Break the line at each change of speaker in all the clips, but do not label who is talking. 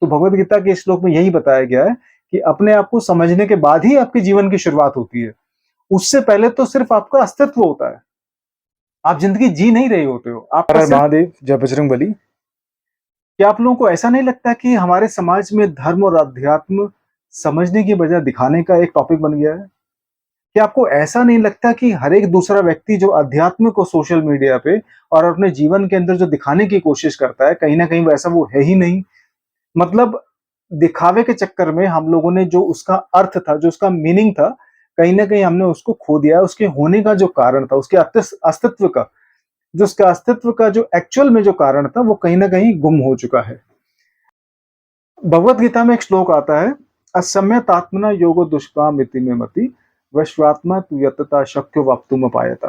तो भगवत गीता के श्लोक में यही बताया गया है कि अपने आप को समझने के बाद ही आपके जीवन की शुरुआत होती है। उससे पहले तो सिर्फ आपका अस्तित्व होता है। आप जिंदगी जी नहीं रहे होते हो। आपका सिर्फ महादेव, जय बजरंगबली। क्या आप लोगों को ऐसा नहीं लगता कि हमारे समाज में धर्म और अध्यात्म समझने की बजाय दिखाने का एक टॉपिक बन गया है? क्या आपको ऐसा नहीं लगता कि हर एक दूसरा व्यक्ति जो अध्यात्म को सोशल मीडिया पे और अपने जीवन के अंदर जो दिखाने की कोशिश करता है, कहीं ना कहीं वैसा वो है ही नहीं? मतलब दिखावे के चक्कर में हम लोगों ने जो उसका अर्थ था, जो उसका मीनिंग था, कहीं ना कहीं हमने उसको खो दिया है। उसके होने का जो कारण था, उसके अस्तित्व का, जो उसका अस्तित्व का जो एक्चुअल में जो कारण था, वो कहीं ना कहीं गुम हो चुका है। भगवत गीता में एक श्लोक आता है, असम्यतात्मना योगो दुष्काम इति मे मति वश्वात्मा तु यतता शक्यो वाप्तुम पायता।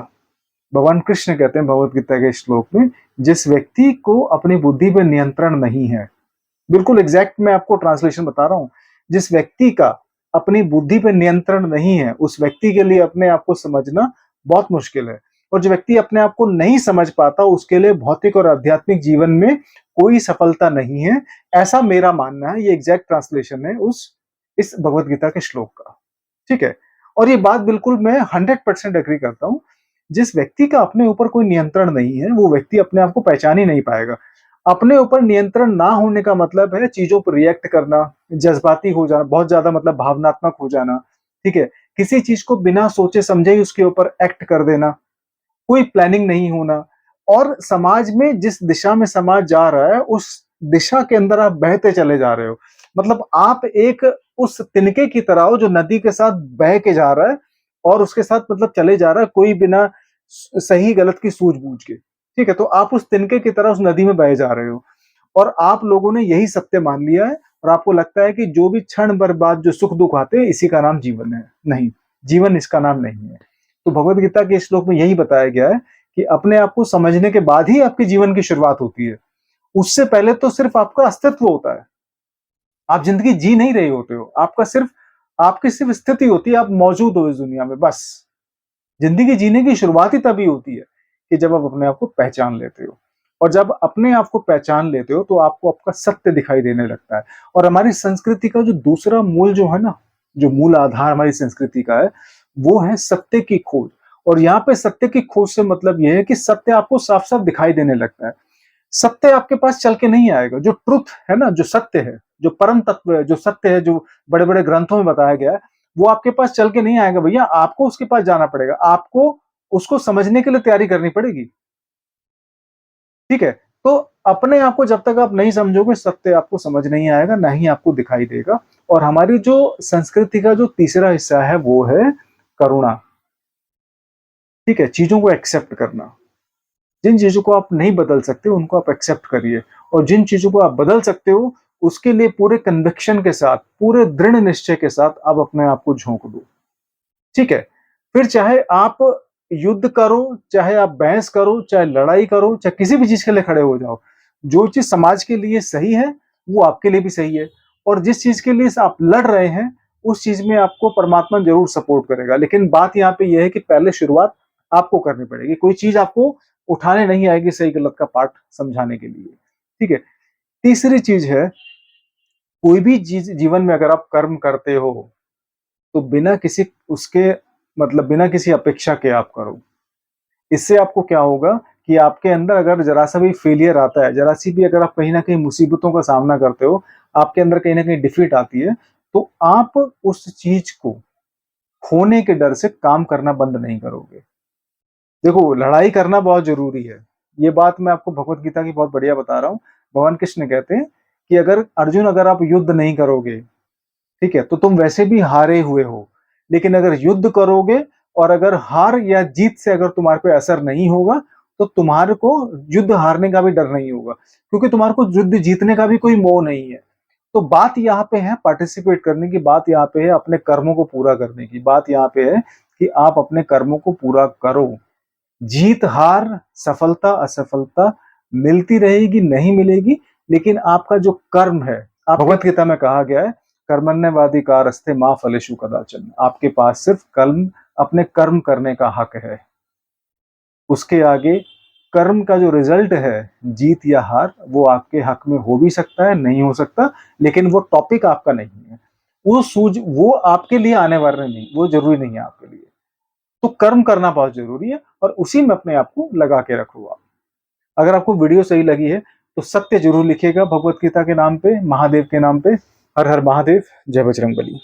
भगवान कृष्ण कहते हैं भगवत गीता के श्लोक में, जिस व्यक्ति को अपनी बुद्धि पर नियंत्रण नहीं है, बिल्कुल एग्जैक्ट मैं आपको ट्रांसलेशन बता रहा हूं, जिस व्यक्ति का अपनी बुद्धि पर नियंत्रण नहीं है, उस व्यक्ति के लिए अपने आप को समझना बहुत मुश्किल है। और जो व्यक्ति अपने आप को नहीं समझ पाता, उसके लिए भौतिक और आध्यात्मिक जीवन में कोई सफलता नहीं है। ऐसा मेरा मानना है। ये एग्जैक्ट ट्रांसलेशन है उस इस भगवत गीता के श्लोक का। ठीक है। और ये बात बिल्कुल मैं 100% एग्री करता हूं। जिस व्यक्ति का अपने ऊपर कोई नियंत्रण नहीं है, वो व्यक्ति अपने आप को पहचान ही नहीं पाएगा। अपने ऊपर नियंत्रण ना होने का मतलब है चीजों पर रिएक्ट करना, जज्बाती हो जाना, बहुत ज्यादा मतलब भावनात्मक हो जाना। ठीक है। किसी चीज को बिना सोचे समझे ही उसके ऊपर एक्ट कर देना, कोई प्लानिंग नहीं होना। और समाज में जिस दिशा में समाज जा रहा है, उस दिशा के अंदर आप बहते चले जा रहे हो। मतलब आप एक उस तिनके की तरह हो जो नदी के साथ बह के जा रहा है, और उसके साथ मतलब चले जा रहा है कोई बिना सही गलत की सूझबूझ के। ठीक है। तो आप उस तिनके की तरह उस नदी में बह जा रहे हो, और आप लोगों ने यही सत्य मान लिया है। और आपको लगता है कि जो भी क्षण भर बाद जो सुख दुख आते हैं, इसी का नाम जीवन है। नहीं, जीवन इसका नाम नहीं है। तो भगवत गीता के श्लोक में यही बताया गया है कि अपने आप को समझने के बाद ही आपके जीवन की शुरुआत होती है। उससे पहले तो सिर्फ आपका अस्तित्व होता है। आप जिंदगी जी नहीं रहे होते हो। आपकी सिर्फ स्थिति होती है, आप मौजूद हो इस दुनिया में, बस। जिंदगी जीने की शुरुआत ही तभी होती है कि जब आप अपने आप को पहचान लेते हो। और जब अपने आप को पहचान लेते हो, तो आपको आपका सत्य दिखाई देने लगता है। और हमारी संस्कृति का जो दूसरा मूल जो है ना, जो मूल आधार हमारी संस्कृति का है, वो है सत्य की खोज। और यहाँ पे सत्य की खोज से मतलब यह है कि सत्य आपको साफ साफ दिखाई देने लगता है। सत्य आपके पास चल के नहीं आएगा। जो ट्रुथ है ना, जो सत्य है, जो परम तत्व है, जो सत्य है, जो बड़े बड़े ग्रंथों में बताया गया है, वो आपके पास चल के नहीं आएगा भैया। आपको उसके पास जाना पड़ेगा। आपको उसको समझने के लिए तैयारी करनी पड़ेगी। ठीक है। तो अपने आप को जब तक आप नहीं समझोगे, सत्य आपको समझ नहीं आएगा, ना ही आपको दिखाई देगा। और हमारी जो संस्कृति का जो तीसरा हिस्सा है, वो है करुणा। ठीक है। चीजों को एक्सेप्ट करना। जिन चीजों को आप नहीं बदल सकते, उनको आप एक्सेप्ट करिए। और जिन चीजों को आप बदल सकते हो, उसके लिए पूरे कन्विक्शन के साथ, पूरे दृढ़ निश्चय के साथ आप अपने आप को झोंक दो। ठीक है। फिर चाहे आप युद्ध करो, चाहे आप बहस करो, चाहे लड़ाई करो, चाहे किसी भी चीज के लिए खड़े हो जाओ। जो चीज समाज के लिए सही है, वो आपके लिए भी सही है। और जिस चीज के लिए आप लड़ रहे हैं, उस चीज में आपको परमात्मा जरूर सपोर्ट करेगा। लेकिन बात यहाँ पे यह है कि पहले शुरुआत आपको करनी पड़ेगी। कोई चीज आपको उठाने नहीं आएगी सही गलत का पाठ समझाने के लिए। ठीक है। तीसरी चीज है, कोई भी चीज जीवन में अगर आप कर्म करते हो, तो बिना किसी उसके मतलब बिना किसी अपेक्षा के आप करो। इससे आपको क्या होगा कि आपके अंदर अगर जरा सा भी फेलियर आता है, जरा सी भी अगर आप कहीं ना कहीं मुसीबतों का सामना करते हो, आपके अंदर कहीं ना कहीं डिफीट आती है, तो आप उस चीज को खोने के डर से काम करना बंद नहीं करोगे। देखो, लड़ाई करना बहुत जरूरी है। ये बात मैं आपको भगवत गीता की बहुत बढ़िया बता रहा हूँ। भगवान कृष्ण कहते हैं कि अगर अर्जुन, अगर आप युद्ध नहीं करोगे, ठीक है, तो तुम वैसे भी हारे हुए हो। लेकिन अगर युद्ध करोगे, और अगर हार या जीत से अगर तुम्हारे पे असर नहीं होगा, तो तुम्हारे को युद्ध हारने का भी डर नहीं होगा, क्योंकि तुम्हारे को युद्ध जीतने का भी कोई मोह नहीं है। तो बात यहाँ पे है पार्टिसिपेट करने की, बात यहाँ पे है अपने कर्मों को पूरा करने की, बात यहाँ पे है कि आप अपने कर्मों को पूरा करो। जीत हार, सफलता असफलता मिलती रहेगी, नहीं मिलेगी, लेकिन आपका जो कर्म है, आप भगवत गीता में कहा गया है, कर्मण्यवाधिकारस्ते मां फलेषु कदाचन। आपके पास सिर्फ कर्म, अपने कर्म करने का हक है। उसके आगे कर्म का जो रिजल्ट है, जीत या हार, वो आपके हक में हो भी सकता है, नहीं हो सकता, लेकिन वो टॉपिक आपका नहीं है। वो आपके लिए आने वाला नहीं, वो जरूरी नहीं है आपके लिए। तो कर्म करना बहुत जरूरी है और उसी में अपने आप को लगा के रखो आप। अगर आपको वीडियो सही लगी है तो सत्य जरूर लिखिएगा भगवत गीता के नाम पे, महादेव के नाम पे। हर हर महादेव, जय बजरंगबली।